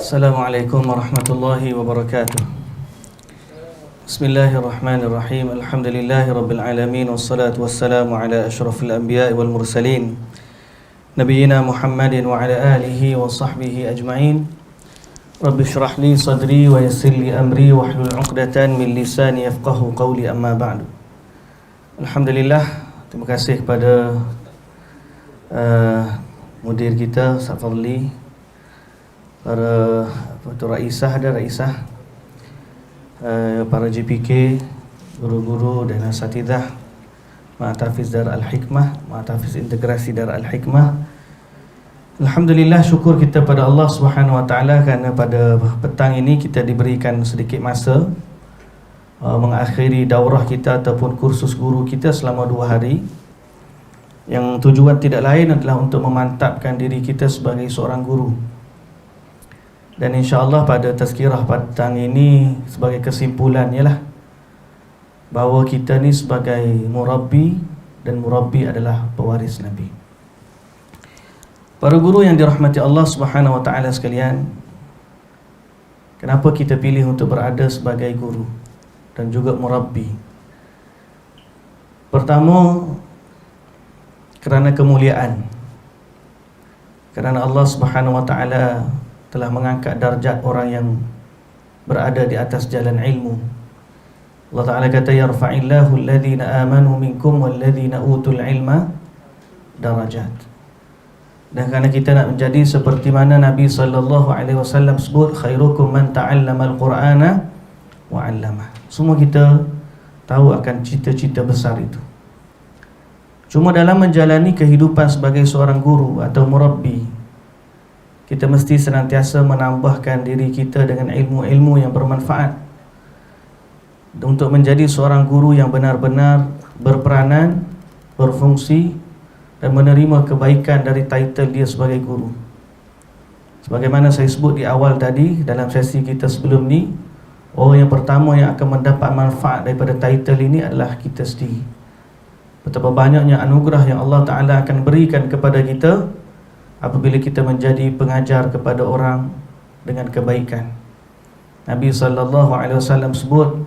Assalamualaikum warahmatullahi wabarakatuh. Bismillahirrahmanirrahim. Alhamdulillahi rabbil alamin, wassalatu wassalamu ala asyrafil anbiya'i wal mursalin, nabiyyina Muhammadin wa ala alihi wa sahbihi ajma'in. Rabbi shrah li sadri wa yassir li amri wahlul 'uqdatan min lisani yafqahu qawli, amma ba'du. Alhamdulillah, terima kasih kepada mudir kita Ustaz Fadli, para Raisah, para JPK, guru-guru dan asatidzah Ma'tafiz Dar Al-Hikmah, Ma'tafiz Integrasi Dar Al-Hikmah. Alhamdulillah, syukur kita pada Allah Subhanahu Wa Taala kerana pada petang ini kita diberikan sedikit masa mengakhiri daurah kita ataupun kursus guru kita selama 2 hari, yang tujuan tidak lain adalah untuk memantapkan diri kita sebagai seorang guru. Dan insya-Allah pada tazkirah petang ini sebagai kesimpulan ialah bahawa kita ni sebagai murabbi, dan murabbi adalah pewaris Nabi. Para guru yang dirahmati Allah Subhanahu Wa Taala sekalian, kenapa kita pilih untuk berada sebagai guru dan juga murabbi? Pertama, kerana kemuliaan. Kerana Allah Subhanahu Wa Taala telah mengangkat darjat orang yang berada di atas jalan ilmu. Allah Ta'ala kata, yarfa'illahu alladhina amanu minkum walladhina utul ilma darajat. Dan kerana kita nak menjadi seperti mana Nabi SAW sebut, khairukum man ta'allama al-Qur'ana wa 'allamah. Semua kita tahu akan cita-cita besar itu. Cuma dalam menjalani kehidupan sebagai seorang guru atau murabbi, kita mesti senantiasa menambahkan diri kita dengan ilmu-ilmu yang bermanfaat untuk menjadi seorang guru yang benar-benar berperanan, berfungsi dan menerima kebaikan dari title dia sebagai guru. Sebagaimana saya sebut di awal tadi dalam sesi kita sebelum ni, orang yang pertama yang akan mendapat manfaat daripada title ini adalah kita sendiri. Betapa banyaknya anugerah yang Allah Ta'ala akan berikan kepada kita apabila kita menjadi pengajar kepada orang dengan kebaikan. Nabi SAW sebut,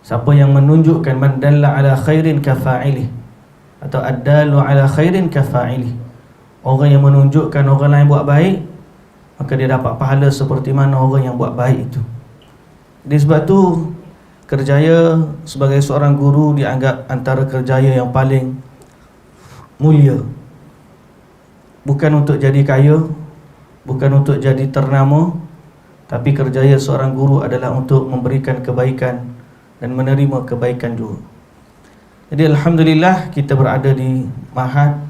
siapa yang menunjukkan man dalla ala khairin kafa'ilih, atau ad-dalu ala khairin kafa'ilih, orang yang menunjukkan orang lain buat baik, maka dia dapat pahala seperti mana orang yang buat baik itu. Jadi sebab tu kerjaya sebagai seorang guru dianggap antara kerjaya yang paling mulia. Bukan untuk jadi kaya, bukan untuk jadi ternama, tapi kerjaya seorang guru adalah untuk memberikan kebaikan dan menerima kebaikan juga. Jadi alhamdulillah kita berada di Ma'had,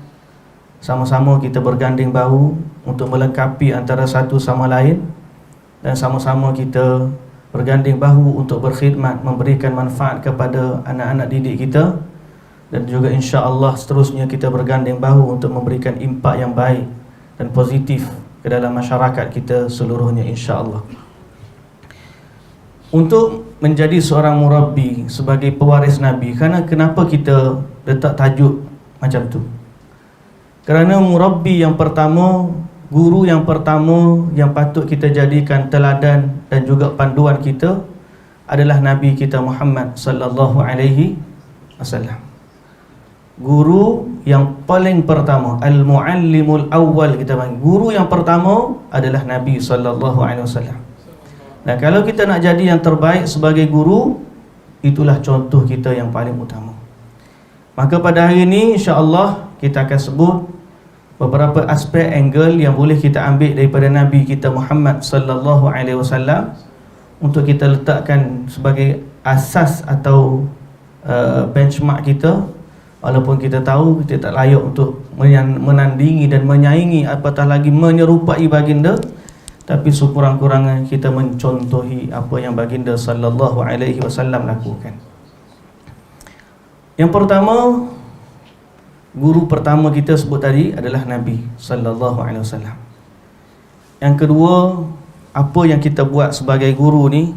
sama-sama kita berganding bahu untuk melengkapi antara satu sama lain, dan sama-sama kita berganding bahu untuk berkhidmat, memberikan manfaat kepada anak-anak didik kita. Dan juga insya-Allah seterusnya kita berganding bahu untuk memberikan impak yang baik dan positif ke dalam masyarakat kita seluruhnya, insya-Allah. Untuk menjadi seorang murabbi sebagai pewaris Nabi, kenapa kita letak tajuk macam tu? Kerana murabbi yang pertama, guru yang pertama yang patut kita jadikan teladan dan juga panduan kita adalah Nabi kita Muhammad sallallahu alaihi wasallam. Guru yang paling pertama, al-muallimul awwal kita panggil. Guru yang pertama adalah Nabi SAW. Dan kalau kita nak jadi yang terbaik sebagai guru, itulah contoh kita yang paling utama. Maka pada hari ini insya-Allah kita akan sebut beberapa aspek, angle yang boleh kita ambil daripada Nabi kita Muhammad SAW untuk kita letakkan sebagai asas atau benchmark kita. Walaupun kita tahu kita tak layak untuk menandingi dan menyaingi, apatah lagi menyerupai baginda, tapi sekurang-kurangnya kita mencontohi apa yang baginda sallallahu alaihi wasallam lakukan. Yang pertama, guru pertama kita sebut tadi adalah Nabi sallallahu alaihi wasallam. Yang kedua, apa yang kita buat sebagai guru ni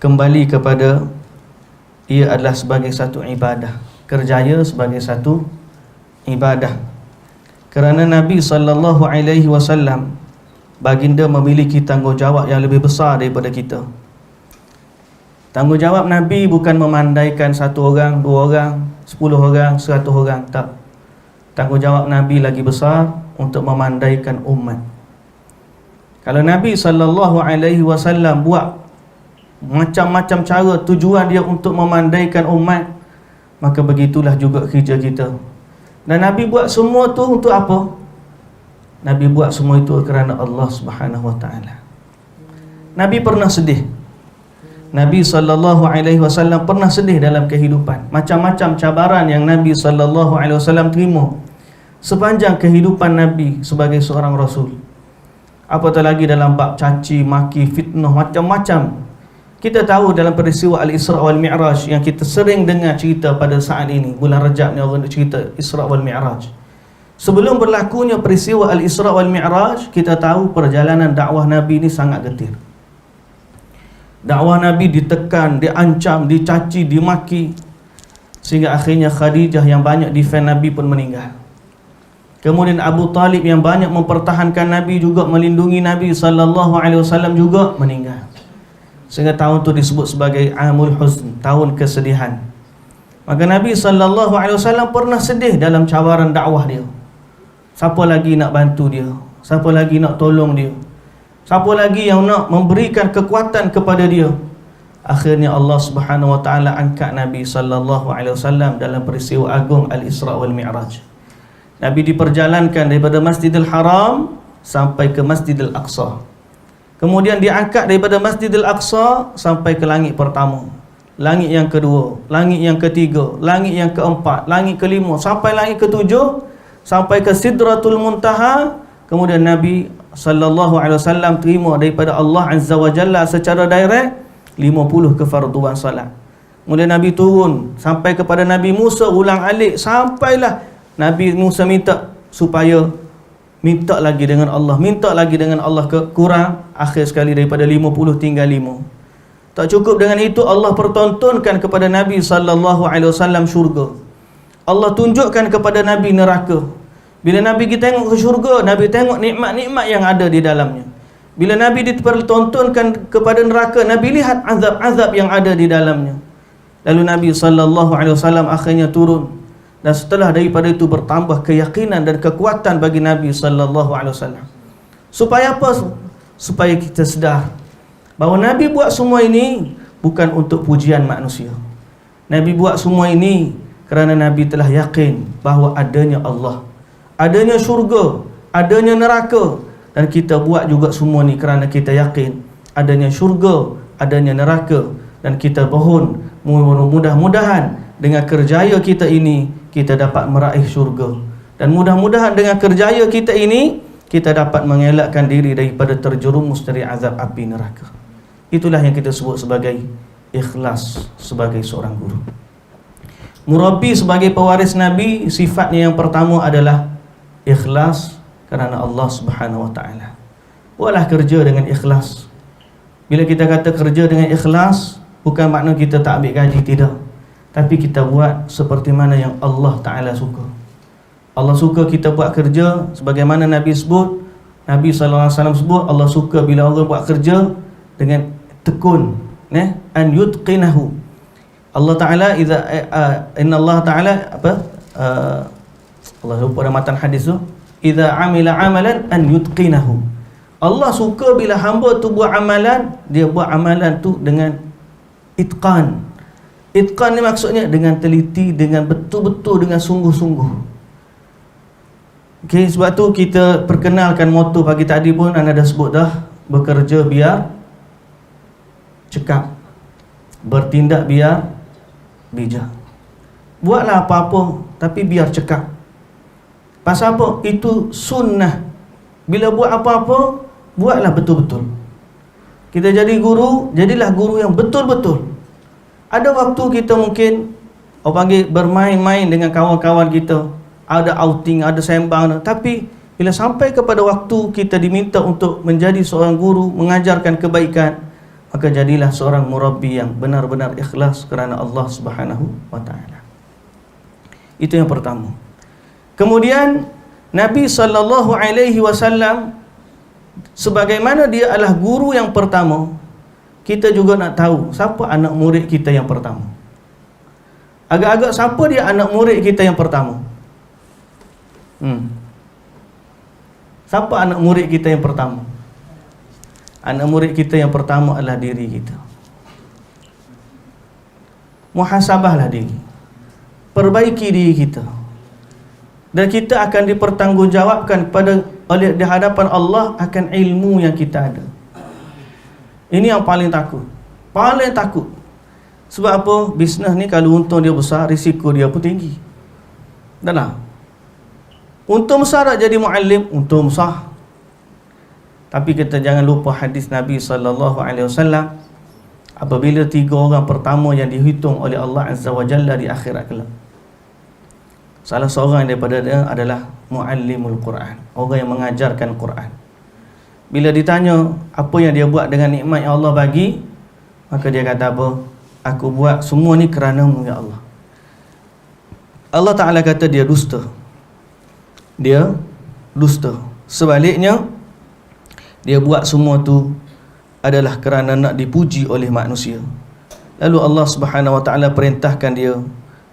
kembali kepada ia adalah sebagai satu ibadah, kerjaya sebagai satu ibadah. Kerana Nabi sallallahu alaihi wasallam baginda memiliki tanggungjawab yang lebih besar daripada kita. Tanggungjawab Nabi bukan memandaikan 1 orang, 2 orang, 10 orang, 100 orang, tak. Tanggungjawab Nabi lagi besar untuk memandaikan umat. Kalau Nabi SAW buat macam-macam cara, tujuan dia untuk memandaikan umat, maka begitulah juga kerja kita. Dan Nabi buat semua tu untuk apa? Nabi buat semua itu kerana Allah Subhanahu Wa Taala. Nabi pernah sedih. Nabi SAW pernah sedih dalam kehidupan. Macam-macam cabaran yang Nabi SAW terima sepanjang kehidupan Nabi sebagai seorang Rasul. Apatah lagi dalam bab caci, maki, fitnah, macam-macam. Kita tahu dalam peristiwa Al-Isra' wal Mi'raj yang kita sering dengar cerita pada saat ini, bulan Rajab ni orang cerita Isra' wal Mi'raj. Sebelum berlakunya peristiwa Al-Isra' wal Mi'raj, kita tahu perjalanan dakwah Nabi ni sangat getir. Dakwah Nabi ditekan, diancam, dicaci, dimaki, sehingga akhirnya Khadijah yang banyak defend Nabi pun meninggal. Kemudian Abu Talib yang banyak mempertahankan Nabi juga, melindungi Nabi SAW juga meninggal. Sehingga tahun itu disebut sebagai Amul Huzn, tahun kesedihan. Maka Nabi SAW pernah sedih dalam cabaran dakwah dia. Siapa lagi nak bantu dia? Siapa lagi nak tolong dia? Siapa lagi yang nak memberikan kekuatan kepada dia? Akhirnya Allah Subhanahu Wa Taala angkat Nabi SAW dalam peristiwa agung Al-Isra' wal Mi'raj. Nabi diperjalankan daripada Masjidil Haram sampai ke Masjidil Aqsa. Kemudian diangkat daripada Masjidil Aqsa sampai ke langit pertama, langit yang kedua, langit yang ketiga, langit yang keempat, langit kelima, sampai langit ketujuh, sampai ke Sidratul Muntaha. Kemudian Nabi SAW terima daripada Allah Azza wa Jalla secara direct 50 kefarduan salat. Kemudian Nabi turun sampai kepada Nabi Musa, ulang alik, sampailah Nabi Musa minta supaya minta lagi dengan Allah, minta lagi dengan Allah, kurang, akhir sekali daripada 50 tinggal 5. Tak cukup dengan itu, Allah pertontonkan kepada Nabi SAW syurga. Allah tunjukkan kepada Nabi neraka. Bila Nabi kita tengok ke syurga, Nabi tengok nikmat-nikmat yang ada di dalamnya. Bila Nabi dipertontonkan kepada neraka, Nabi lihat azab-azab yang ada di dalamnya. Lalu Nabi SAW akhirnya turun. Dan setelah daripada itu bertambah keyakinan dan kekuatan bagi Nabi SAW. Supaya apa? Supaya kita sedar bahawa Nabi buat semua ini bukan untuk pujian manusia. Nabi buat semua ini kerana Nabi telah yakin bahawa adanya Allah, adanya syurga, adanya neraka. Dan kita buat juga semua ni kerana kita yakin adanya syurga, adanya neraka. Dan kita mohon mudah-mudahan dengan kerjaya kita ini kita dapat meraih syurga. Dan mudah-mudahan dengan kerjaya kita ini kita dapat mengelakkan diri daripada terjerumus dari azab api neraka. Itulah yang kita sebut sebagai ikhlas sebagai seorang guru. Murabbi sebagai pewaris Nabi, sifatnya yang pertama adalah ikhlas kerana Allah Subhanahu Wa Taala. Buatlah kerja dengan ikhlas. Bila kita kata kerja dengan ikhlas, bukan makna kita tak ambil gaji, tidak. Tapi kita buat seperti mana yang Allah Ta'ala suka. Allah suka kita buat kerja sebagaimana Nabi sebut. Nabi SAW sebut Allah suka bila orang buat kerja dengan tekun, an yutqinahu. Allah Ta'ala inna Allah Ta'ala Allah lupa dalam matan hadis tu, idza amila amalan an yutqinahu. Allah suka bila hamba tu buat amalan, dia buat amalan tu dengan itqan. Itqan ni maksudnya dengan teliti, dengan betul-betul, dengan sungguh-sungguh. Okey, sebab tu kita perkenalkan moto pagi tadi pun anda dah sebut dah, bekerja biar cekap, bertindak biar bijak. Buatlah apa-apa tapi biar cekap. Pasal apa? Itu sunnah. Bila buat apa-apa, buatlah betul-betul. Kita jadi guru, jadilah guru yang betul-betul. Ada waktu kita mungkin orang panggil bermain-main dengan kawan-kawan kita, ada outing, ada sembang, tapi bila sampai kepada waktu kita diminta untuk menjadi seorang guru, mengajarkan kebaikan, maka jadilah seorang murabbi yang benar-benar ikhlas kerana Allah Subhanahu Wa Taala. Itu yang pertama. Kemudian Nabi SAW Sebagaimana dia adalah guru yang pertama, kita juga nak tahu siapa anak murid kita yang pertama. Agak-agak siapa dia anak murid kita yang pertama? Siapa anak murid kita yang pertama? Anak murid kita yang pertama adalah diri kita. Muhasabahlah diri, perbaiki diri kita, dan kita akan dipertanggungjawabkan di hadapan Allah akan ilmu yang kita ada. Ini yang paling takut. Paling takut. Sebab apa? Bisnes ni kalau untung dia besar, risiko dia pun tinggi. Dah lah. Untung besar tak jadi muallim? Untung besar. Tapi kita jangan lupa hadis Nabi SAW, apabila 3 orang pertama yang dihitung oleh Allah Azza wa Jalla di akhirat kelak, salah seorang daripada dia adalah muallimul Quran, orang yang mengajarkan Quran. Bila ditanya apa yang dia buat dengan nikmat yang Allah bagi, maka dia kata apa? Aku buat semua ni kerana-Mu ya Allah. Allah Ta'ala kata dia dusta. Dia dusta. Sebaliknya, dia buat semua tu adalah kerana nak dipuji oleh manusia. Lalu Allah Subhanahu Wa Ta'ala perintahkan dia,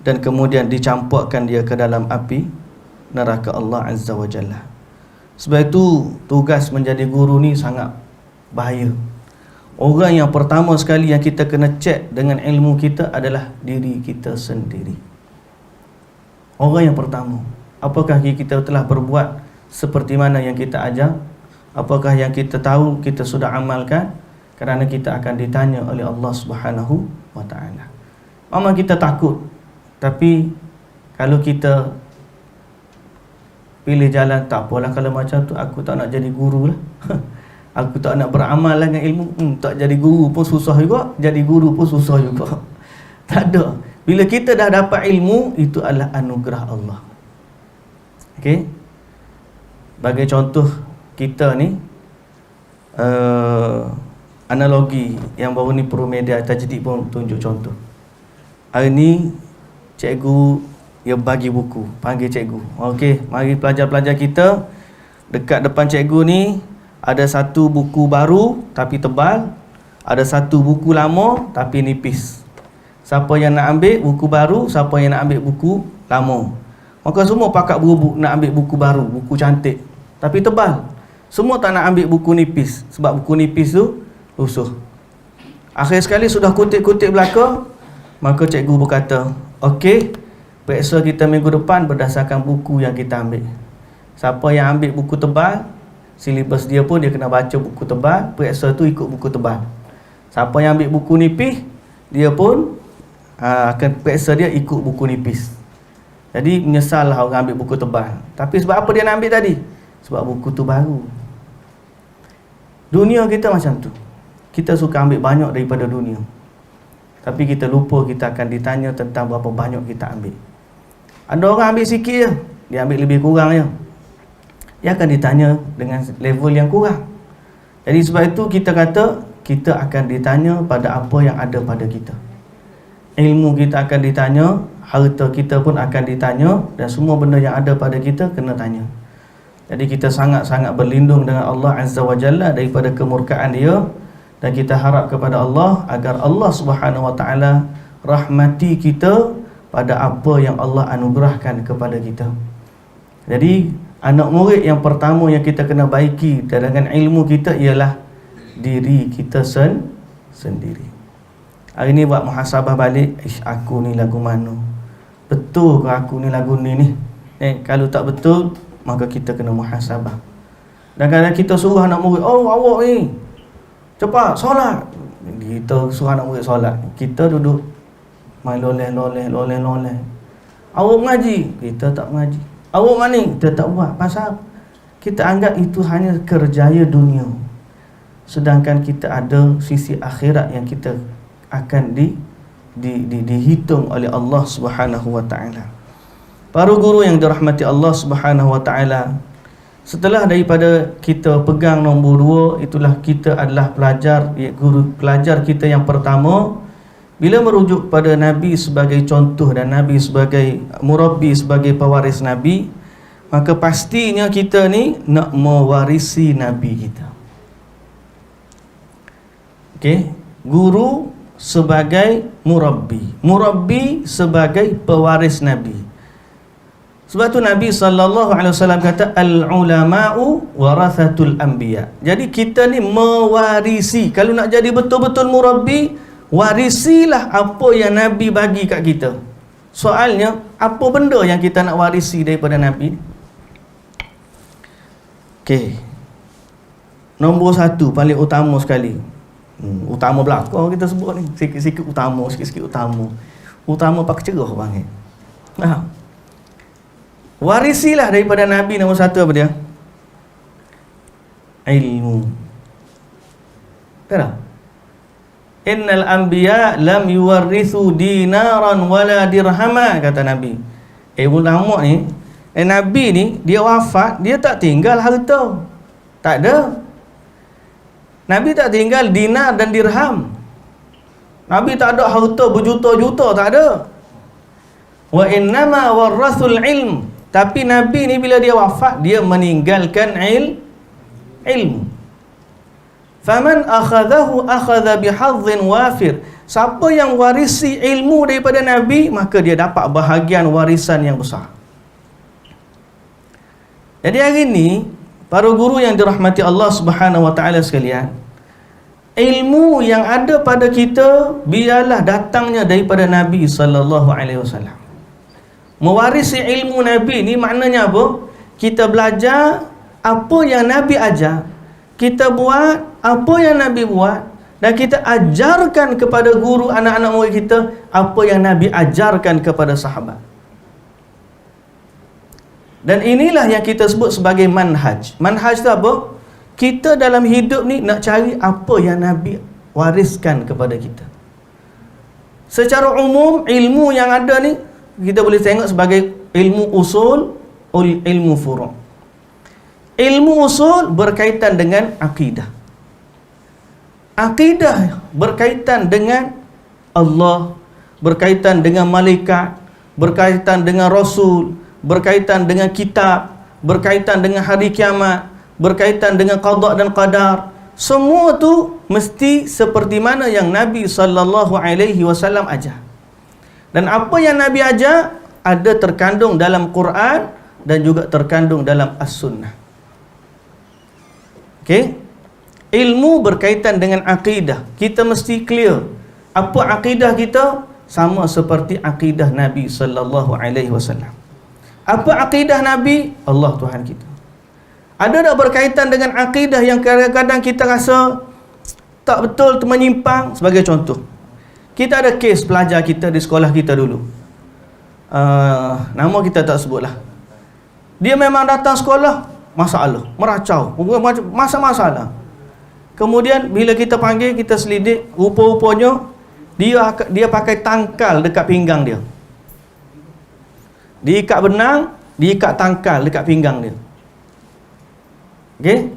dan kemudian dicampakkan dia ke dalam api neraka Allah Azza wa Jalla. Sebab itu tugas menjadi guru ni sangat bahaya. Orang yang pertama sekali yang kita kena cek dengan ilmu kita adalah diri kita sendiri. Orang yang pertama, apakah kita telah berbuat seperti mana yang kita ajar? Apakah yang kita tahu kita sudah amalkan? Kerana kita akan ditanya oleh Allah Subhanahu wa Ta'ala. Memang kita takut, tapi kalau kita pilih jalan, tak apalah kalau macam tu, aku tak nak jadi guru lah. Aku tak nak beramal dengan ilmu. Tak jadi guru pun susah juga, jadi guru pun susah juga. Tak ada. Bila kita dah dapat ilmu, itu adalah anugerah Allah. Okey. Bagi contoh kita ni, analogi yang baru ni Promedia Tajdid pun tunjuk contoh. Hari ni cikgu dia bagi buku, panggil cikgu. Okey, mari pelajar-pelajar kita, dekat depan cikgu ni ada satu buku baru tapi tebal, ada satu buku lama tapi nipis. Siapa yang nak ambil buku baru, siapa yang nak ambil buku lama? Maka semua pakat berebut nak ambil buku baru, buku cantik tapi tebal. Semua tak nak ambil buku nipis, sebab buku nipis tu lusuh. Akhir sekali sudah kutip-kutip belaka, maka cikgu berkata, okey, periksa kita minggu depan berdasarkan buku yang kita ambil. Siapa yang ambil buku tebal, silibus dia pun dia kena baca buku tebal, periksa tu ikut buku tebal. Siapa yang ambil buku nipis, dia pun akan periksa dia ikut buku nipis. Jadi menyesallah orang ambil buku tebal. Tapi sebab apa dia nak ambil tadi? Sebab buku tu baru. Dunia kita macam tu. Kita suka ambil banyak daripada dunia, tapi kita lupa kita akan ditanya tentang berapa banyak kita ambil. Ada orang ambil sikit je, dia ambil lebih kurang je, dia akan ditanya dengan level yang kurang. Jadi sebab itu kita kata kita akan ditanya pada apa yang ada pada kita. Ilmu kita akan ditanya, harta kita pun akan ditanya, dan semua benda yang ada pada kita kena tanya. Jadi kita sangat-sangat berlindung dengan Allah Azza wa Jalla daripada kemurkaan dia, dan kita harap kepada Allah agar Allah Subhanahu wa Ta'ala rahmati kita pada apa yang Allah anugerahkan kepada kita. Jadi anak murid yang pertama yang kita kena baiki dengan ilmu kita ialah diri kita sendiri. Hari ni buat muhasabah balik, aku ni lagu mana? Betul ke aku ni lagu ni? Kalau tak betul, maka kita kena muhasabah. Dan kadang kita suruh anak murid, oh awak ni cepat solat, kita suruh anak murid solat, kita duduk main loleh. Awak mengaji, kita tak mengaji. Awak mana? Kita tak buat. Pasal kita anggap itu hanya kerjaya dunia, sedangkan kita ada sisi akhirat yang kita akan dihitung oleh Allah Subhanahu wa Ta'ala. Para guru yang dirahmati Allah Subhanahu wa Ta'ala, setelah daripada kita pegang nombor 2, itulah kita adalah pelajar, guru pelajar kita yang pertama. Bila merujuk pada Nabi sebagai contoh dan Nabi sebagai murabbi, sebagai pewaris Nabi, maka pastinya kita ni nak mewarisi Nabi kita. Okey, guru sebagai murabbi, murabbi sebagai pewaris Nabi. Sebab tu Nabi SAW kata al-ulama'u warathatul anbiya. Jadi kita ni mewarisi. Kalau nak jadi betul-betul murabbi, warisilah apa yang Nabi bagi kat kita. Soalnya, apa benda yang kita nak warisi daripada Nabi? Okey, nombor satu paling utama sekali, utama belakang kita sebut ni, sikit-sikit utama, sikit-sikit utama. Utama pakai cerah panggil. Warisilah daripada Nabi nombor satu apa dia? Ilmu. Betul? Innal anbiya lam yuwarrithu dinaran wala dirhama, kata Nabi. Ulama ni, Nabi ni dia wafat, dia tak tinggal harta. Tak ada. Nabi tak tinggal dinar dan dirham. Nabi tak ada harta berjuta-juta, tak ada. Wa innama warrathul ilm. Tapi Nabi ni bila dia wafat, dia meninggalkan ilmu. Faman akhadahu akhadha bihadhin wafir. Siapa yang warisi ilmu daripada Nabi, maka dia dapat bahagian warisan yang besar. Jadi hari ni, para guru yang dirahmati Allah Subhanahu wa taala sekalian, ilmu yang ada pada kita biarlah datangnya daripada Nabi sallallahu alaihi wasallam. Mewarisi ilmu Nabi ni maknanya apa? Kita belajar apa yang Nabi ajar, kita buat apa yang Nabi buat, dan kita ajarkan kepada guru anak-anak murid kita apa yang Nabi ajarkan kepada sahabat. Dan inilah yang kita sebut sebagai manhaj. Manhaj tu apa? Kita dalam hidup ni nak cari apa yang Nabi wariskan kepada kita. Secara umum, ilmu yang ada ni kita boleh tengok sebagai ilmu usul, ilmu furu'. Ilmu usul berkaitan dengan akidah. Akidah berkaitan dengan Allah, berkaitan dengan malaikat, berkaitan dengan Rasul, berkaitan dengan kitab, berkaitan dengan hari kiamat, berkaitan dengan qada dan qadar. Semua tu mesti seperti mana yang Nabi SAW ajar. Dan apa yang Nabi ajar ada terkandung dalam Quran dan juga terkandung dalam As-Sunnah. Okey? Ilmu berkaitan dengan akidah. Kita mesti clear. Apa akidah kita? Sama seperti akidah Nabi SAW. Apa akidah Nabi? Allah Tuhan kita. Ada tak berkaitan dengan akidah yang kadang-kadang kita rasa tak betul, menyimpang? Sebagai contoh, kita ada kes pelajar kita di sekolah kita dulu. Nama kita tak sebutlah. Dia memang datang sekolah, masalah, meracau, masalah. Kemudian bila kita panggil, kita selidik, rupa-rupanya dia pakai tangkal dekat pinggang dia. Diikat benang, diikat tangkal dekat pinggang dia. Okey?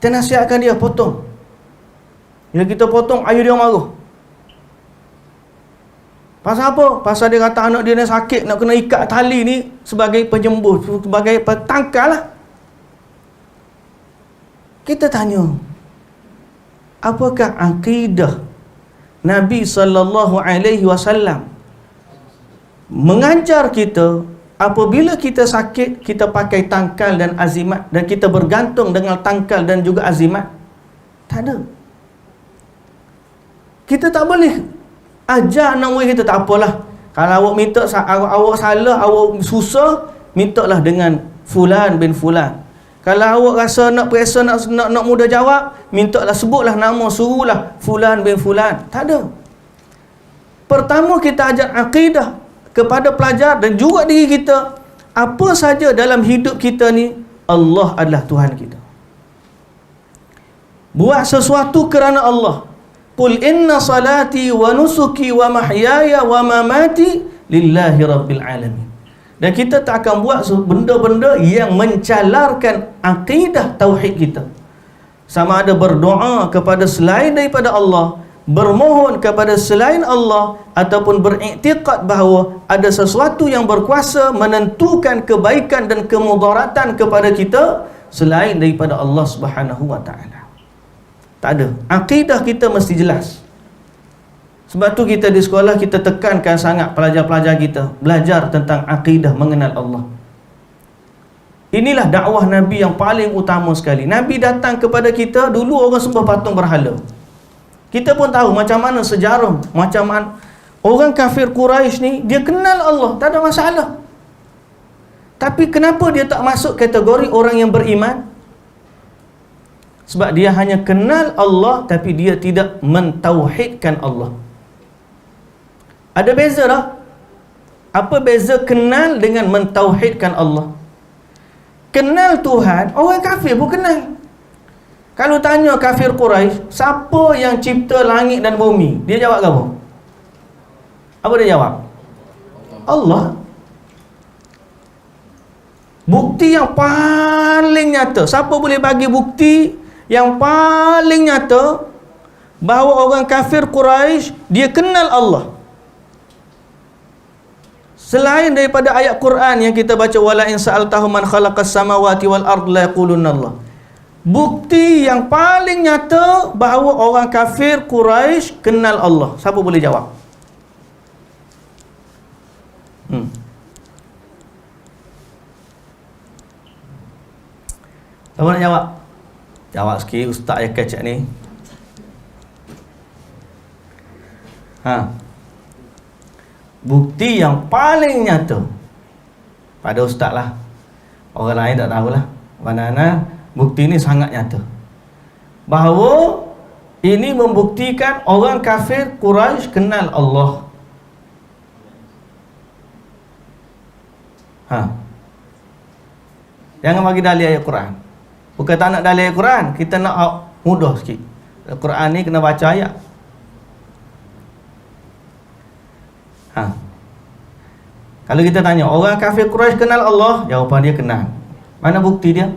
Kita nasihatkan dia, potong. Bila kita potong, ayah dia marah. Pasal apa? Pasal dia kata anak dia ni sakit, nak kena ikat tali ni sebagai penyembuh, sebagai petangkal lah. Kita tanya, apakah akidah Nabi SAW mengajar kita apabila kita sakit, kita pakai tangkal dan azimat, dan kita bergantung dengan tangkal dan juga azimat? Tak ada. Kita tak boleh ajar anak murid kita, tak apalah. Kalau awak minta, awak salah, awak susah, mintalah dengan fulan bin fulan. Kalau awak rasa nak periksa, nak mudah jawab, mintalah, sebutlah nama, suruhlah fulan bin fulan. Tak ada. Pertama kita ajar akidah kepada pelajar dan juga diri kita. Apa saja dalam hidup kita ni, Allah adalah Tuhan kita. Buat sesuatu kerana Allah. Qul inna salati wa nusuki wa mahyaya wa mamati lillahi rabbil alamin. Dan kita tak akan buat benda-benda yang mencalarkan akidah tauhid kita. Sama ada berdoa kepada selain daripada Allah, bermohon kepada selain Allah ataupun beriktikad bahawa ada sesuatu yang berkuasa menentukan kebaikan dan kemudaratan kepada kita selain daripada Allah Subhanahu wa taala. Tak ada. Akidah kita mesti jelas. Sebab tu kita di sekolah kita tekankan sangat pelajar-pelajar kita belajar tentang akidah, mengenal Allah. Inilah dakwah Nabi yang paling utama sekali. Nabi datang kepada kita, dulu orang sembah patung berhala. Kita pun tahu macam mana sejarah, macam mana orang kafir Quraisy ni, dia kenal Allah, tak ada masalah. Tapi kenapa dia tak masuk kategori orang yang beriman? Sebab dia hanya kenal Allah, tapi dia tidak mentauhidkan Allah. Ada beza tak? Apa beza kenal dengan mentauhidkan Allah? Kenal Tuhan, orang kafir pun kenal. Kalau tanya kafir Quraisy, siapa yang cipta langit dan bumi? Dia jawab apa? Apa dia jawab? Allah. Bukti yang paling nyata. Siapa boleh bagi bukti yang paling nyata bahawa orang kafir Quraisy dia kenal Allah? Selain daripada ayat Quran yang kita baca, wala in sa'altahum man khalaqas samawati wal ard la yaqulunna Allah. Bukti yang paling nyata bahawa orang kafir Quraisy kenal Allah. Siapa boleh jawab? Siapa nak jawab? Jawab sikit, ustaz yang kecek ni. Bukti yang paling nyata pada ustaz lah. Orang lain tak tahulah. Mana-mana bukti ni sangat nyata bahawa ini membuktikan orang kafir Quraisy kenal Allah. Jangan bagi dalil ayat Quran. Bukan tak nak dalil ayat Quran, kita nak mudah sikit. Quran ni kena baca ayat. Kalau kita tanya orang kafir Quraisy kenal Allah, jawapan dia kenal. Mana bukti dia?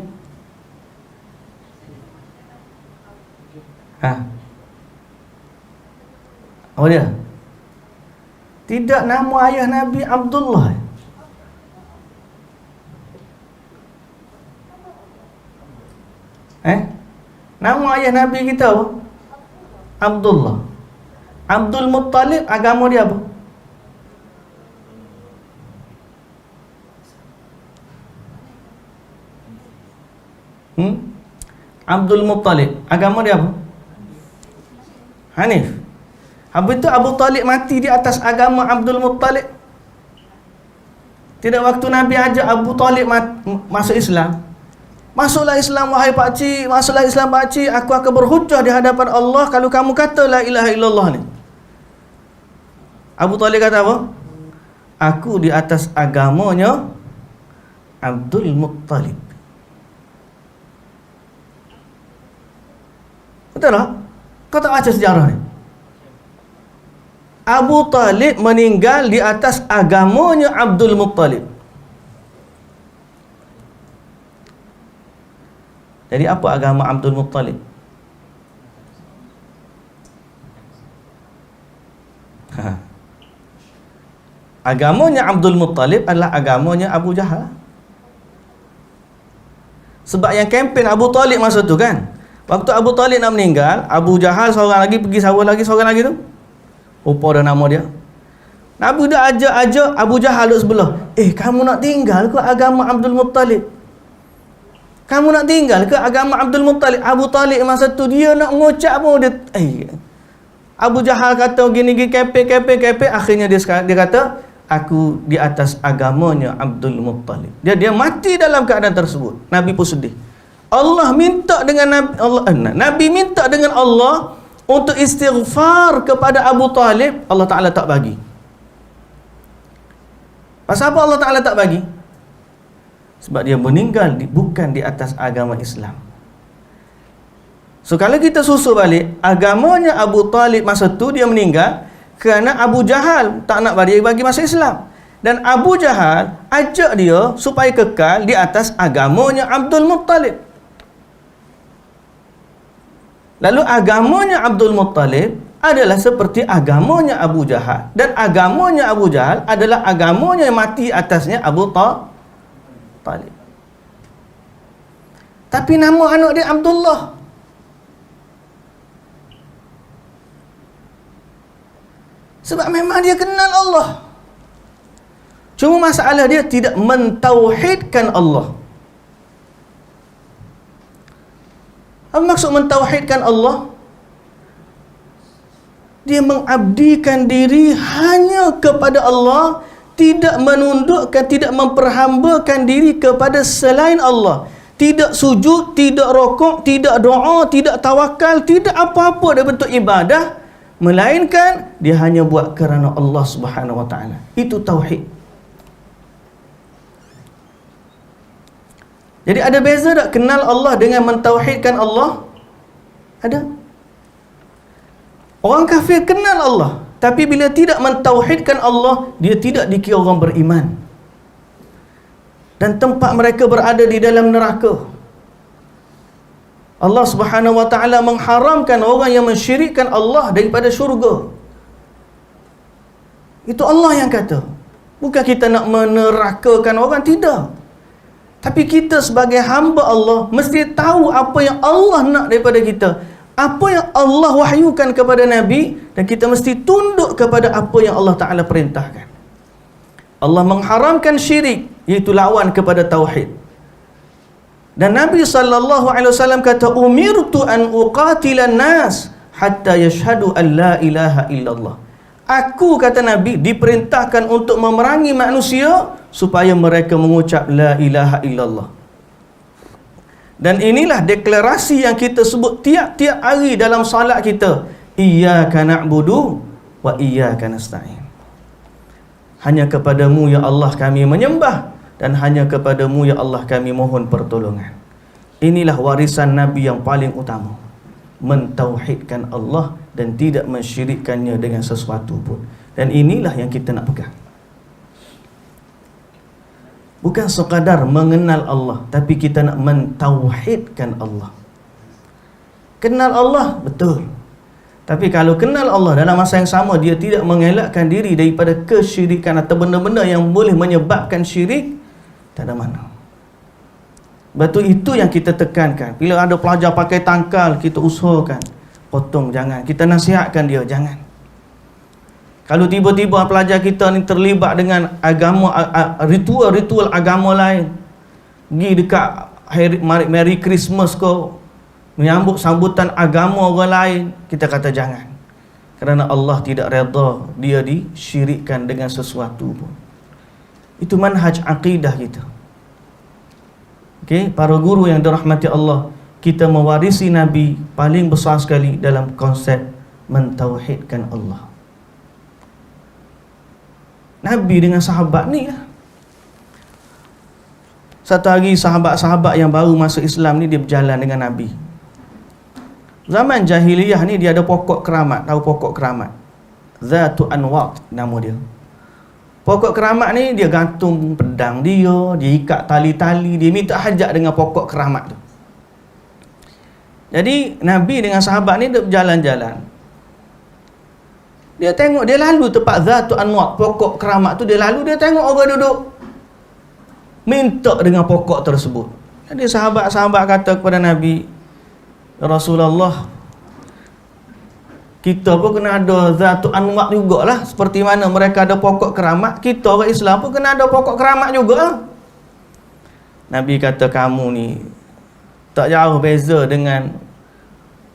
Apa dia? Tidak nama ayah Nabi Abdullah. Nama ayah Nabi kita apa? Abdullah. Abdul Muttalib, agama dia apa? Abdul Muttalib, agama dia apa? Hanif. Habis itu Abu Talib mati di atas agama Abdul Muttalib. Tidak waktu Nabi ajak Abu Talib masuk Islam. Masuklah Islam wahai pakcik, masuklah Islam pakcik, aku akan berhujjah di hadapan Allah kalau kamu kata la ilaha illallah ni. Abu Talib kata apa? Aku di atas agamanya Abdul Muttalib. Betul tak? Kau tak baca sejarah ni? Abu Talib meninggal di atas agamanya Abdul Muttalib. Jadi apa agama Abdul Muttalib? Agamanya Abdul Muttalib adalah agamanya Abu Jahal. Sebab yang kempen Abu Talib masa tu kan, waktu Abu Talib nak meninggal, Abu Jahal seorang lagi pergi sawah lagi seorang lagi tu. Apa dah nama dia? Nabi dah ajak Abu Jahal duduk sebelah. Kamu nak tinggal ke agama Abdul Muttalib? Kamu nak tinggal ke agama Abdul Muttalib? Abu Talib masa tu dia nak mengucap pun dia Abu Jahal kata gini-gini kepe. Akhirnya dia kata aku di atas agamanya Abdul Muttalib. Dia mati dalam keadaan tersebut. Nabi pun sedih. Allah minta dengan Nabi minta dengan Allah untuk istighfar kepada Abu Talib, Allah Ta'ala tak bagi. Pasal apa Allah Ta'ala tak bagi? Sebab dia meninggal bukan di atas agama Islam. So kalau kita susul balik, agamanya Abu Talib masa tu dia meninggal kerana Abu Jahal tak nak bagi masuk Islam. Dan Abu Jahal ajak dia supaya kekal di atas agamanya Abdul Muttalib. Lalu agamanya Abdul Muttalib adalah seperti agamanya Abu Jahal, dan agamanya Abu Jahal adalah agamanya yang mati atasnya Abu Talib. Tapi nama anak dia Abdullah. Sebab memang dia kenal Allah. Cuma masalah dia tidak mentauhidkan Allah. Apa maksud mentauhidkan Allah? Dia mengabdikan diri hanya kepada Allah, tidak menundukkan, tidak memperhambakan diri kepada selain Allah. Tidak sujud, tidak rokok, tidak doa, tidak tawakal, tidak apa-apa dari bentuk ibadah, melainkan dia hanya buat kerana Allah Subhanahu wa taala. Itu tauhid. Jadi ada beza tak kenal Allah dengan mentauhidkan Allah? Ada. Orang kafir kenal Allah, tapi bila tidak mentauhidkan Allah, dia tidak dikira orang beriman. Dan tempat mereka berada di dalam neraka. Allah Subhanahu wa taala mengharamkan orang yang mensyirikkan Allah daripada syurga. Itu Allah yang kata. Bukan kita nak menerakakan orang, tidak. Tapi kita sebagai hamba Allah mesti tahu apa yang Allah nak daripada kita, apa yang Allah wahyukan kepada Nabi, dan kita mesti tunduk kepada apa yang Allah Ta'ala perintahkan. Allah mengharamkan syirik, iaitu lawan kepada tauhid. Dan Nabi SAW kata, umirtu an uqatilan nas hatta yashhadu an la ilaha illallah. Aku, kata Nabi, diperintahkan untuk memerangi manusia supaya mereka mengucap la ilaha illallah. Dan inilah deklarasi yang kita sebut tiap-tiap hari dalam salat kita. Iyyaka na'budu wa iyyaka nasta'in. Hanya kepadamu ya Allah kami menyembah, dan hanya kepadamu ya Allah kami mohon pertolongan. Inilah warisan Nabi yang paling utama. Mentauhidkan Allah dan tidak mensyirikkannya dengan sesuatu pun. Dan inilah yang kita nak pegang. Bukan sekadar mengenal Allah, tapi kita nak mentauhidkan Allah. Kenal Allah, betul. Tapi kalau kenal Allah dalam masa yang sama dia tidak mengelakkan diri daripada kesyirikan atau benda-benda yang boleh menyebabkan syirik, tak ada mana. Betul, itu yang kita tekankan. Bila ada pelajar pakai tangkal, kita usahakan potong, jangan. Kita nasihatkan dia, jangan. Kalau tiba-tiba pelajar kita ni terlibat dengan agama, ritual agama lain, pergi dekat Merry Christmas kau, menyambut sambutan agama orang lain, kita kata jangan. Kerana Allah tidak redha dia disyirikkan dengan sesuatu pun. Itu manhaj akidah kita. Okey, para guru yang dirahmati Allah, kita mewarisi Nabi paling besar sekali dalam konsep mentauhidkan Allah. Nabi dengan sahabat ni lah. Satu hari sahabat-sahabat yang baru masuk Islam ni, dia berjalan dengan Nabi. Zaman jahiliyah ni dia ada pokok keramat. Tahu pokok keramat? Zatu Anwat nama dia. Pokok keramat ni dia gantung pedang dia ikat tali-tali, dia minta hajat dengan pokok keramat tu. Jadi Nabi dengan sahabat ni dia berjalan-jalan. Dia tengok, dia lalu tempat Zatu Anwat, pokok keramat tu, dia lalu, dia tengok orang duduk minta dengan pokok tersebut. Jadi sahabat-sahabat kata kepada Nabi, ya Rasulullah, kita pun kena ada Zatu Anwat jugalah. Seperti mana mereka ada pokok keramat, kita orang Islam pun kena ada pokok keramat juga. Nabi kata, kamu ni tak jauh beza dengan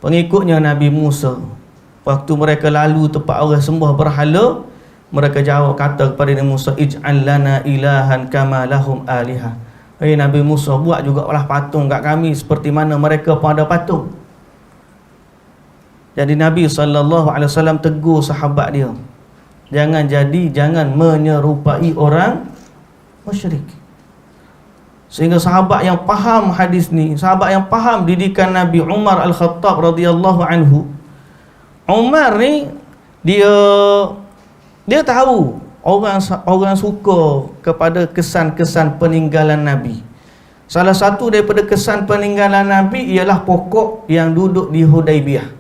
pengikutnya Nabi Musa. Waktu mereka lalu tempat orang sembah berhala, mereka jawab, kata kepada Nabi Musa, ij'al lana ilahan kama lahum aliha. Hei Nabi Musa, buat jugalah patung kat kami seperti mana mereka pun ada patung. Jadi Nabi SAW tegur sahabat dia, jangan menyerupai orang musyrik. Sehingga sahabat yang faham hadis ni, sahabat yang faham didikan Nabi, Umar Al-Khattab radhiyallahu anhu, Umar ni dia tahu orang suka kepada kesan-kesan peninggalan Nabi. Salah satu daripada kesan peninggalan Nabi ialah pokok yang duduk di Hudaibiyah.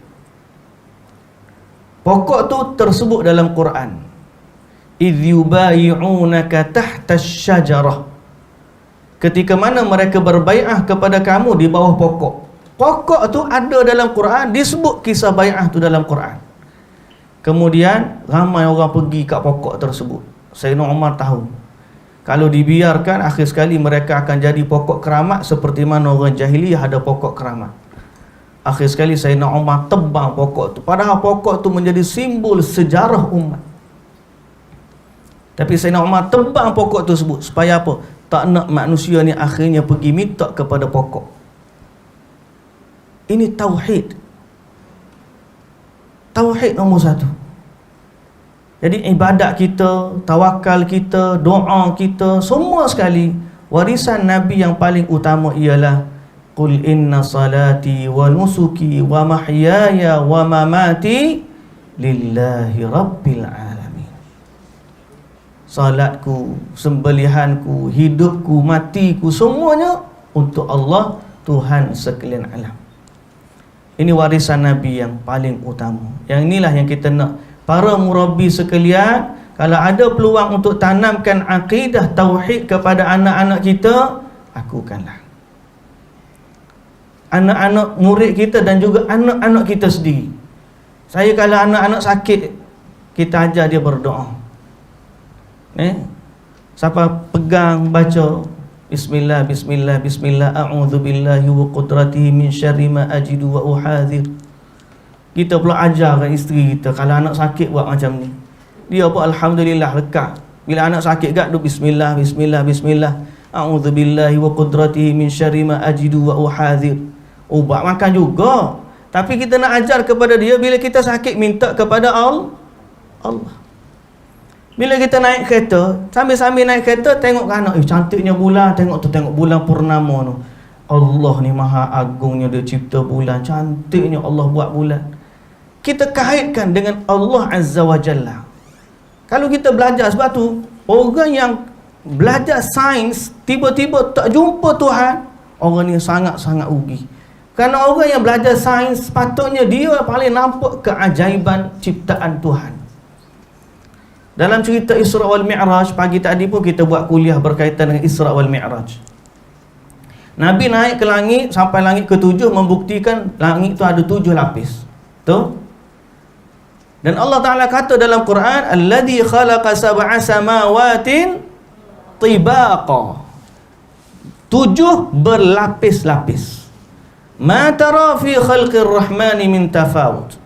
Pokok tu tersebut dalam Quran. Idh yubayi'unaka tahta syajarah. Ketika mana mereka berbai'ah kepada kamu di bawah pokok. Pokok tu ada dalam Quran, disebut kisah bai'ah tu dalam Quran. Kemudian ramai orang pergi kat pokok tersebut. Sayyidina Umar tahu, kalau dibiarkan akhir sekali mereka akan jadi pokok keramat seperti mana orang jahiliyah ada pokok keramat. Akhir sekali Sayyidina Umar tebang pokok tu, padahal pokok tu menjadi simbol sejarah umat. Tapi Sayyidina Umar tebang pokok tersebut supaya apa? Tak nak manusia ni akhirnya pergi minta kepada pokok. Ini tauhid. Tauhid nombor satu. Jadi ibadat kita, tawakal kita, doa kita, semua sekali warisan Nabi yang paling utama ialah Qul inna salati wa nusuki wa mahyaya wa mamati lillahi rabbil alamin. Salatku, sembelihanku, hidupku, matiku, semuanya untuk Allah, Tuhan sekalian alam. Ini warisan Nabi yang paling utama. Yang inilah yang kita nak. Para murabbi sekalian, kalau ada peluang untuk tanamkan akidah tauhid kepada anak-anak kita, lakukanlah. Anak-anak murid kita dan juga anak-anak kita sendiri. Saya kalau anak-anak sakit, kita ajar dia berdoa. Siapa pegang baca Bismillah, Bismillah, Bismillah, a'udzu billahi wa qudratihi min syarri ma ajidu wa uhadhir. Kita pula ajarkan isteri kita, kalau anak sakit buat macam ni. Dia pun alhamdulillah lekat. Bila anak sakit kat tu Bismillah, Bismillah, Bismillah, a'udzu billahi wa qudratihi min syarri ma ajidu wa uhadhir. Ubat makan juga. Tapi kita nak ajar kepada dia, bila kita sakit minta kepada Allah. Bila kita naik kereta, sambil-sambil naik kereta tengok ke anak, cantiknya bulan, tengok bulan purnama tu. Allah ni maha agungnya, dia cipta bulan, cantiknya Allah buat bulan. Kita kaitkan dengan Allah Azza wa Jalla. Kalau kita belajar, sebab tu orang yang belajar sains tiba-tiba tak jumpa Tuhan, orang ni sangat-sangat rugi. Kerana orang yang belajar sains sepatutnya dia paling nampak keajaiban ciptaan Tuhan. Dalam cerita Isra wal Mi'raj, pagi tadi pun kita buat kuliah berkaitan dengan Isra wal Mi'raj. Nabi naik ke langit sampai langit ke-7, membuktikan langit tu ada 7 lapis. Tu. Dan Allah Ta'ala kata dalam Quran, alladhi khalaqa sab'a samawatin tibaqa. 7 berlapis-lapis. Ma tara fi khalqir rahmani min tafawut.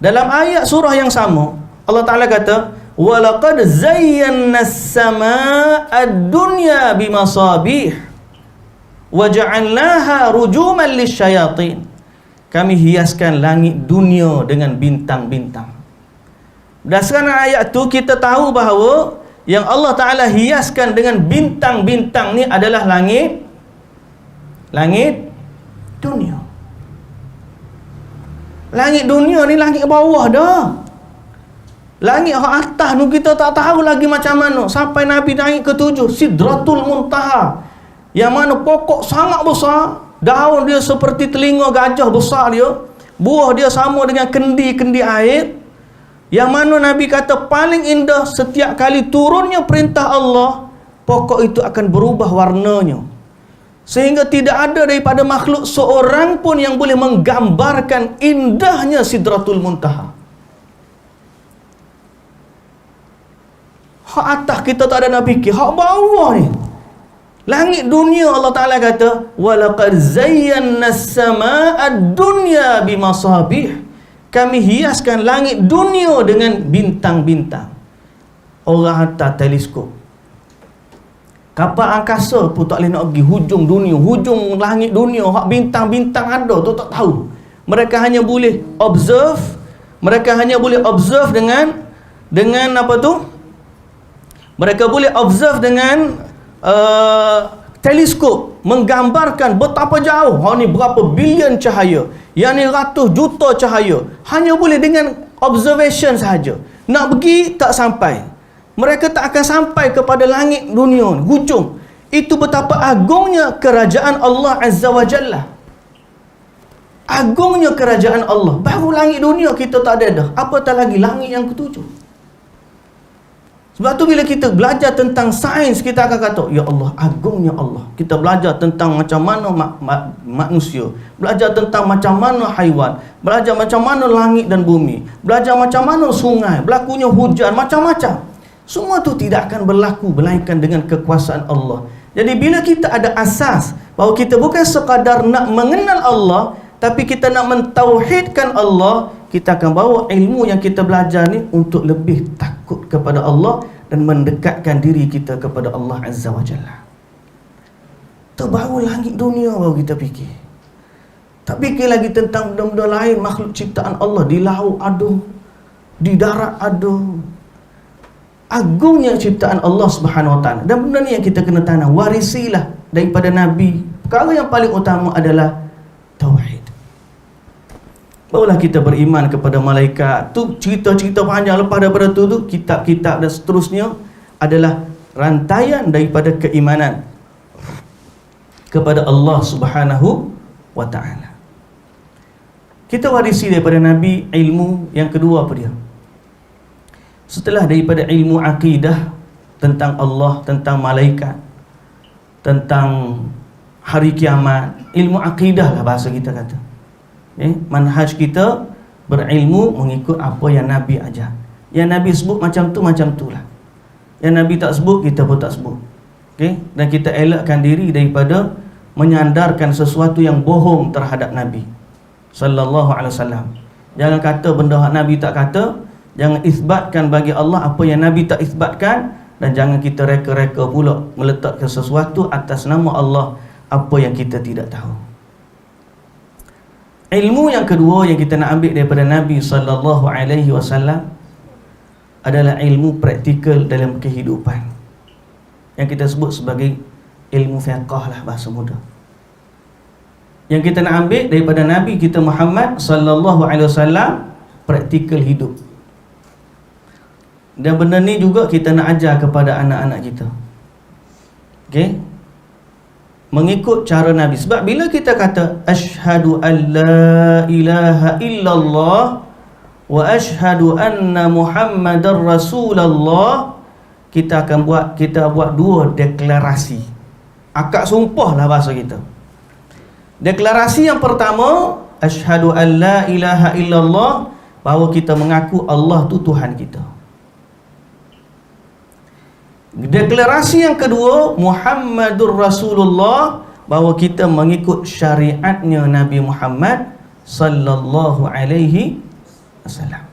Dalam ayat surah yang sama, Allah Ta'ala kata, walaqad zayyana as-samaa'a ad-dunya bimasabih wa ja'alnaha rujuman lisyayatin. Kami hiaskan langit dunia dengan bintang-bintang. Berdasarkan ayat tu kita tahu bahawa yang Allah Ta'ala hiaskan dengan bintang-bintang ni adalah langit dunia. Langit dunia ni langit bawah dah. Langit atas tu kita tak tahu lagi macam mana. Sampai Nabi naik ke-7, Sidratul Muntaha, yang mana pokok sangat besar, daun dia seperti telinga gajah besar dia, buah dia sama dengan kendi-kendi air, yang mana Nabi kata paling indah setiap kali turunnya perintah Allah, pokok itu akan berubah warnanya, sehingga tidak ada daripada makhluk seorang pun yang boleh menggambarkan indahnya Sidratul Muntaha. Hak atas kita tak ada nak fikir, hak bawah ni langit dunia Allah Ta'ala kata walaqad zayyana as-samaa'a ad-dunya bimasabih. Kami hiaskan langit dunia dengan bintang-bintang. Orang hantar teleskop, kapal angkasa pun tak boleh nak pergi hujung dunia, hujung langit dunia, hak bintang-bintang ada tu tak tahu. Mereka hanya boleh observe, dengan apa tu? Mereka boleh observe dengan teleskop, menggambarkan betapa jauh. Ni berapa bilion cahaya, yang ni ratus juta cahaya. Hanya boleh dengan observation sahaja. Nak pergi tak sampai. Mereka tak akan sampai kepada langit dunia, hujung. Itu betapa agungnya kerajaan Allah Azza wa Jalla. Agungnya kerajaan Allah. Baru langit dunia kita tak ada dah, apatah lagi langit yang ketujuh. Sebab tu bila kita belajar tentang sains, kita akan kata, ya Allah, agungnya Allah. Kita belajar tentang macam mana manusia, belajar tentang macam mana haiwan, belajar macam mana langit dan bumi, belajar macam mana sungai, berlakunya hujan, macam-macam. Semua tu tidak akan berlaku melainkan dengan kekuasaan Allah. Jadi bila kita ada asas bahawa kita bukan sekadar nak mengenal Allah, tapi kita nak mentauhidkan Allah, kita akan bawa ilmu yang kita belajar ni untuk lebih takut kepada Allah dan mendekatkan diri kita kepada Allah Azza wa Jalla. Tu baru langit dunia baru kita fikir. Tak fikir lagi tentang benda-benda lain, makhluk ciptaan Allah. Di laut ada, di darat ada. Agungnya ciptaan Allah Subhanahu wa taala. Dan benda ni yang kita kena tanam, warisilah daripada Nabi. Perkara yang paling utama adalah tauhid. Barulah kita beriman kepada malaikat. Tu cerita-cerita panjang. Lepas daripada tu kitab-kitab dan seterusnya adalah rantaian daripada keimanan kepada Allah Subhanahu wa taala. Kita warisi daripada Nabi ilmu yang kedua apa dia? Setelah daripada ilmu akidah tentang Allah, tentang malaikat, tentang hari kiamat, ilmu akidah lah bahasa kita kata. Manhaj kita berilmu mengikut apa yang Nabi ajar. Yang Nabi sebut macam tu lah. Yang Nabi tak sebut, kita pun tak sebut. Dan kita elakkan diri daripada menyandarkan sesuatu yang bohong terhadap Nabi sallallahu alaihi wasallam. Jangan kata benda Nabi tak kata. Jangan isbatkan bagi Allah apa yang Nabi tak isbatkan. Dan jangan kita reka-reka pula meletakkan sesuatu atas nama Allah apa yang kita tidak tahu. Ilmu yang kedua yang kita nak ambil daripada Nabi sallallahu alaihi wasallam adalah ilmu praktikal dalam kehidupan, yang kita sebut sebagai ilmu fiqh lah bahasa mudah. Yang kita nak ambil daripada Nabi kita Muhammad sallallahu alaihi wasallam, praktikal hidup. Dan benda ni juga kita nak ajar kepada anak-anak kita. Mengikut cara Nabi. Sebab bila kita kata asyhadu an la ilaha illallah wa asyhadu anna Muhammadar Rasulullah, kita buat dua deklarasi. Akad sumpah lah bahasa kita. Deklarasi yang pertama, asyhadu an la ilaha illallah, bahawa kita mengaku Allah tu Tuhan kita. Deklarasi yang kedua, Muhammadur Rasulullah, bahawa kita mengikut syariatnya Nabi Muhammad sallallahu alaihi wasallam.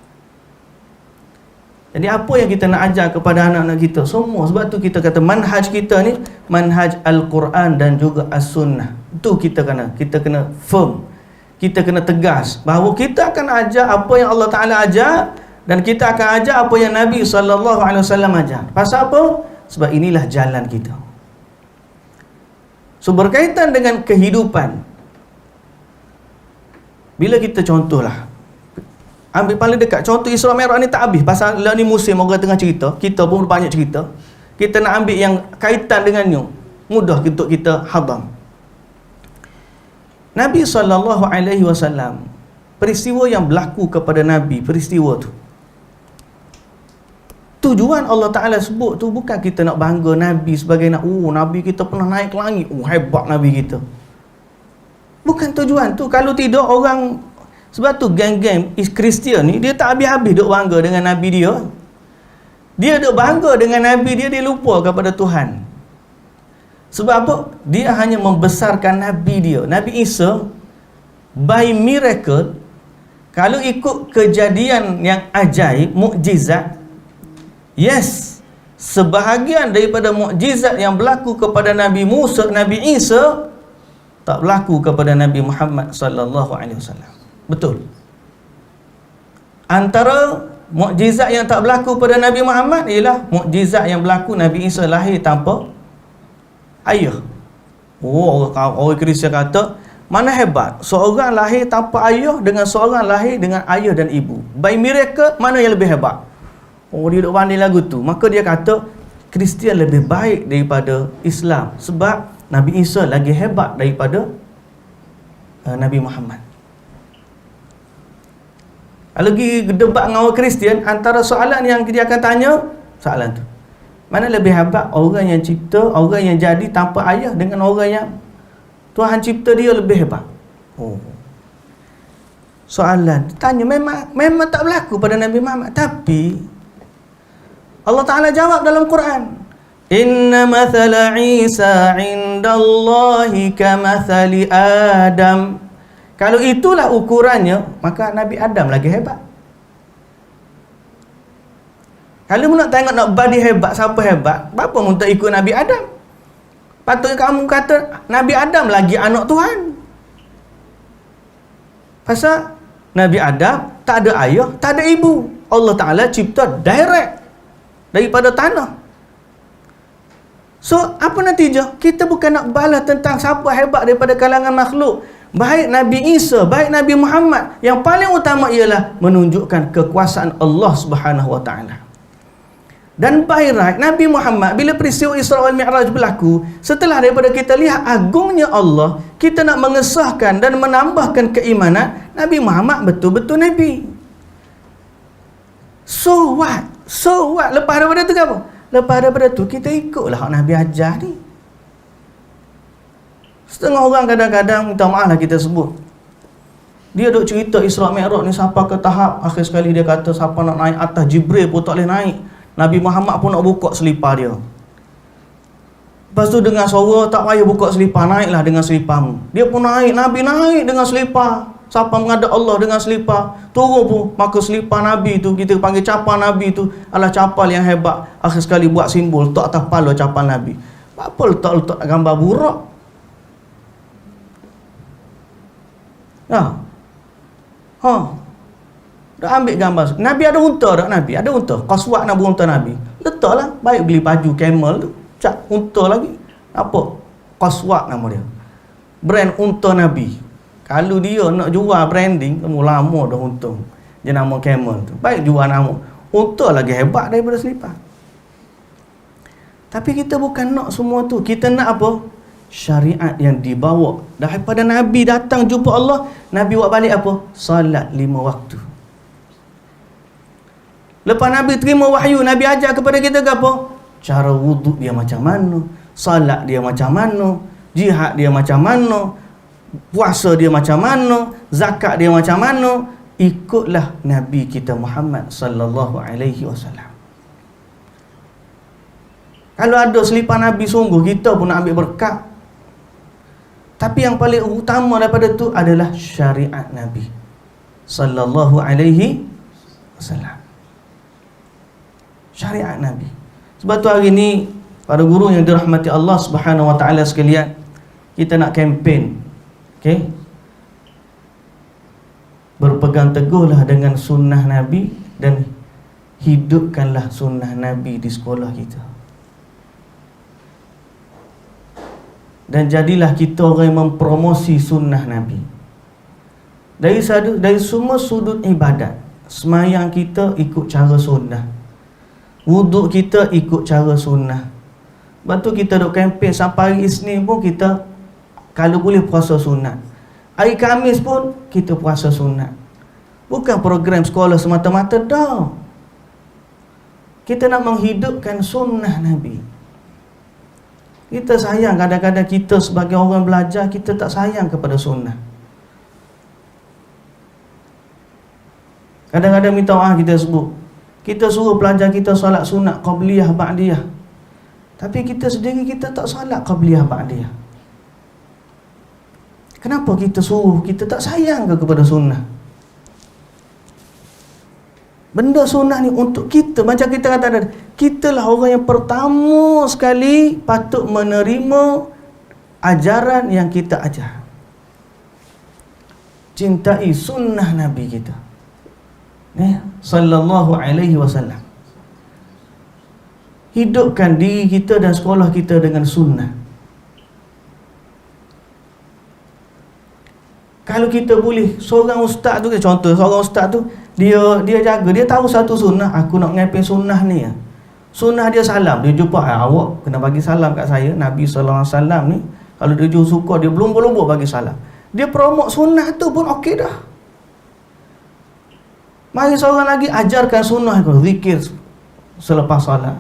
Jadi apa yang kita nak ajar kepada anak-anak kita semua? Sebab tu kita kata manhaj kita ni manhaj Al-Quran dan juga As-Sunnah. Itu kita kena firm. Kita kena tegas bahawa kita akan ajar apa yang Allah Ta'ala ajar, dan kita akan ajar apa yang Nabi sallallahu alaihi wasallam ajar. Pasal apa? Sebab inilah jalan kita. So berkaitan dengan kehidupan, bila kita contohlah, ambil paling dekat contoh Isra Mi'raj ni tak habis. Pasal lah ni musim orang tengah cerita, kita pun banyak cerita. Kita nak ambil yang kaitan dengannya, mudah untuk kita hadam. Nabi SAW, peristiwa yang berlaku kepada Nabi, peristiwa tu, tujuan Allah Ta'ala sebut tu bukan kita nak bangga Nabi sebagai Nabi kita pernah naik ke langit, hebat Nabi kita. Bukan tujuan tu. Kalau tidak orang, sebab tu geng-geng Kristian ni dia tak habis-habis duk bangga dengan Nabi dia. Dia duk bangga dengan Nabi dia, dia lupa kepada Tuhan. Sebab apa? Dia hanya membesarkan Nabi dia, Nabi Isa, by miracle. Kalau ikut kejadian yang ajaib, mukjizat, yes, sebahagian daripada mukjizat yang berlaku kepada Nabi Musa, Nabi Isa, tak berlaku kepada Nabi Muhammad sallallahu alaihi wasallam. Betul. Antara mukjizat yang tak berlaku pada Nabi Muhammad ialah mukjizat yang berlaku Nabi Isa lahir tanpa ayah. Orang Kristian kata, mana hebat seorang lahir tanpa ayah dengan seorang lahir dengan ayah dan ibu. By miracle, mana yang lebih hebat? Dia duk banding lagu tu. Maka dia kata Kristian lebih baik daripada Islam, sebab Nabi Isa lagi hebat daripada Nabi Muhammad. Kalau pergi debat dengan orang Kristian, antara soalan yang dia akan tanya, soalan tu, mana lebih hebat orang yang cipta, orang yang jadi tanpa ayah dengan orang yang Tuhan cipta dia lebih hebat? Oh, soalan tanya memang tak berlaku pada Nabi Muhammad, tapi Allah Ta'ala jawab dalam Quran, inna mathala Isa indallahi kamathali Adam. Kalau itulah ukurannya, maka Nabi Adam lagi hebat. Kalau nak tengok nak badi hebat, siapa hebat, apa mu tak ikut Nabi Adam? Patutnya kamu kata Nabi Adam lagi anak Tuhan. Pasal Nabi Adam tak ada ayah, tak ada ibu. Allah Ta'ala cipta direct daripada tanah. So, apa natijah? Kita bukan nak balas tentang siapa hebat daripada kalangan makhluk. Baik Nabi Isa, baik Nabi Muhammad, yang paling utama ialah menunjukkan kekuasaan Allah Subhanahu Wa Ta'ala. Dan by right, Nabi Muhammad bila peristiwa Isra wal Mi'raj berlaku, setelah daripada kita lihat agungnya Allah, kita nak mengesahkan dan menambahkan keimanan Nabi Muhammad betul-betul Nabi. So what? So what? Lepas daripada tu apa? Lepas daripada tu kita ikutlah Nabi ajar ni. Setengah orang kadang-kadang, minta maaf lah kita sebut, dia duk cerita Isra Mi'raj ni sampai ke tahap akhir sekali dia kata siapa nak naik atas Jibril pun tak boleh naik. Nabi Muhammad pun nak buka selipar dia. Lepas tu dengar suara, tak payah buka selipar, naiklah dengan seliparmu. Dia pun naik, Nabi naik dengan selipar. Siapa menghadap Allah dengan selipar, turun pun maka selipar Nabi tu, kita panggil capal Nabi tu adalah capal yang hebat. Akhir sekali buat simbol letak atas kepala capal Nabi. Apa letak gambar burak? Dah ambil gambar. Nabi ada unta tak? Nabi ada unta. Qaswat nak unta Nabi. Letaklah. Baik beli baju camel tu, cat unta lagi. Apa? Qaswat nama dia. Brand unta Nabi. Kalau dia nak jual branding, lama dah untung. Dia nama camel tu. Baik jual nama. Unta lagi hebat daripada selipar. Tapi kita bukan nak semua tu. Kita nak apa? Syariat yang dibawa daripada Nabi datang jumpa Allah. Nabi buat balik apa? Salat 5 waktu. Lepas Nabi terima wahyu, Nabi ajar kepada kita ke apa? Cara wuduk dia macam mana, salat dia macam mana, jihad dia macam mana, puasa dia macam mana, zakat dia macam mana. Ikutlah Nabi kita Muhammad sallallahu alaihi wasallam. Kalau ada selipar Nabi sungguh, kita pun nak ambil berkat. Tapi yang paling utama daripada tu adalah syariat Nabi sallallahu alaihi wasallam. Syariat Nabi. Sebab tu hari ni para guru yang dirahmati Allah Subhanahu wa taala sekalian, kita nak kempen. Okey? Berpegang teguhlah dengan sunnah Nabi dan hidupkanlah sunnah Nabi di sekolah kita. Dan jadilah kita orang yang mempromosi sunnah Nabi. Dari semua sudut ibadat, semayang kita ikut cara sunnah, wuduk kita ikut cara sunnah. Lepas tu kita duk kempen sampai hari Isnin pun kita kalau boleh puasa sunat. Hari Khamis pun kita puasa sunat. Bukan program sekolah semata-mata dah. Kita nak menghidupkan sunnah Nabi. Kita sayang, kadang-kadang kita sebagai orang belajar, kita tak sayang kepada sunnah. Kadang-kadang minta maaf kita sebut, kita suruh pelajar kita solat sunat qabliyah ba'diyah, tapi kita sendiri kita tak solat qabliyah ba'diyah. Kenapa kita suruh? Kita tak sayang ke kepada sunnah? Benda sunnah ni untuk kita. Macam kita kata tadi, kita lah orang yang pertama sekali patut menerima ajaran yang kita ajar. Cintai sunnah Nabi kita, sallallahu alaihi wasallam. Hidupkan diri kita dan sekolah kita dengan sunnah. Kalau kita boleh, seorang ustaz tu, contoh seorang ustaz tu, dia jaga, dia tahu satu sunnah, aku nak ngepin sunnah ni. Sunnah dia salam, dia jumpa, awak kena bagi salam kat saya, Nabi sallallahu alaihi wasallam ni, kalau dia suka, dia belum bagi salam. Dia promote sunnah tu pun okey dah. Mari seorang lagi ajarkan sunnah, zikir selepas solat.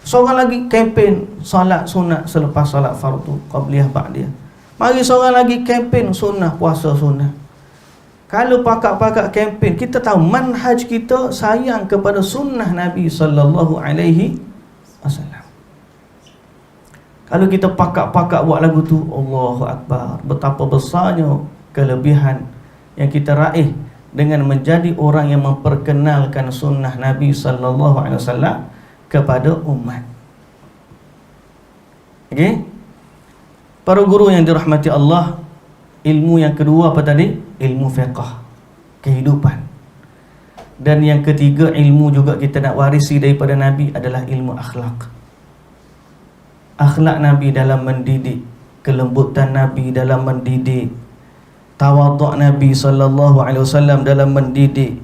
Seorang lagi kempen solat sunat selepas solat fardu, qabliyah, ba'diyah. Mari seorang lagi kempen sunnah puasa sunnah. Kalau pakak-pakak kempen, kita tahu manhaj kita sayang kepada sunnah Nabi sallallahu alaihi wasallam. Kalau kita pakak-pakak buat lagu tu, Allahu Akbar, betapa besarnya kelebihan yang kita raih dengan menjadi orang yang memperkenalkan sunnah Nabi sallallahu alaihi wasallam kepada umat. Okey? Para guru yang dirahmati Allah, ilmu yang kedua apa tadi? Ilmu fiqh, kehidupan. Dan yang ketiga, ilmu juga kita nak warisi daripada Nabi adalah ilmu akhlak. Akhlak Nabi dalam mendidik, kelembutan Nabi dalam mendidik, tawaduk Nabi sallallahu alaihi wasallam dalam mendidik,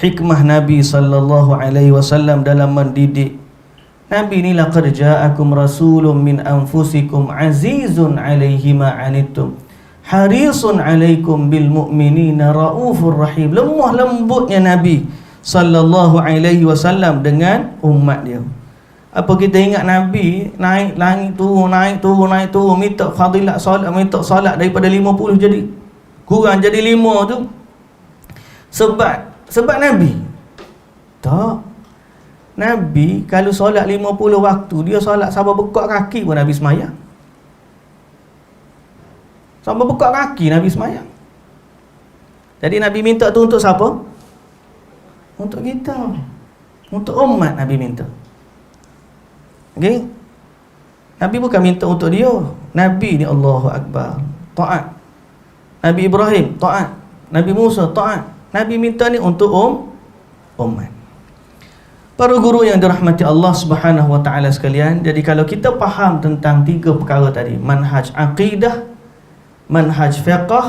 hikmah Nabi sallallahu alaihi wasallam dalam mendidik. Nabi ni, laqad ja'akum rasulun min anfusikum azizun alaihi ma anittum harisun alaikum bil mu'minina raufur rahim. Lemah lembutnya Nabi sallallahu alaihi wasallam dengan umat dia. Apa kita ingat Nabi naik langit turun, naik turun, naik turun, minta fadilat solat, minta solat daripada 50 jadi kurang jadi 5 tu sebab Nabi? Tak. Nabi kalau solat 50 waktu, dia solat sampai bekak kaki pun Nabi semayang. Sampai bekak kaki Nabi semayang. Jadi Nabi minta tu untuk siapa? Untuk kita, untuk umat Nabi minta. Okey? Nabi bukan minta untuk dia. Nabi ni, Allahu Akbar, taat. Nabi Ibrahim taat, Nabi Musa taat. Nabi minta ni untuk umat. Para guru yang dirahmati Allah Subhanahu wa taala sekalian, jadi kalau kita faham tentang tiga perkara tadi, manhaj akidah, manhaj fiqh,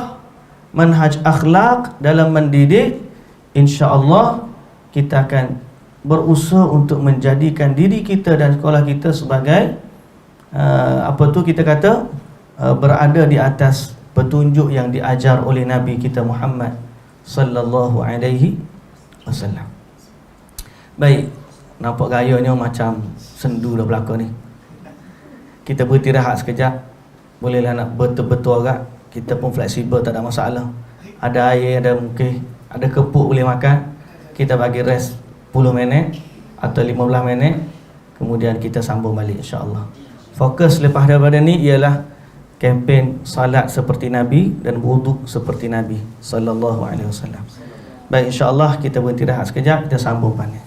manhaj akhlak dalam mendidik, insya-Allah kita akan berusaha untuk menjadikan diri kita dan sekolah kita sebagai berada di atas petunjuk yang diajar oleh Nabi kita Muhammad sallallahu alaihi wasallam. Baik, nampak gayanya macam sendu dah belakang ni. Kita beristirahat sekejap. Bolehlah nak betul-betul agak. Kita pun fleksibel, tak ada masalah. Ada air, ada mungkin ada kepuk boleh makan. Kita bagi rest 10 minit atau 15 minit, kemudian kita sambung balik insya-Allah. Fokus lepas daripada ni ialah kempen salat seperti Nabi dan wuduk seperti Nabi sallallahu alaihi wasallam. Baik, insya-Allah kita beristirahat sekejap, kita sambung balik.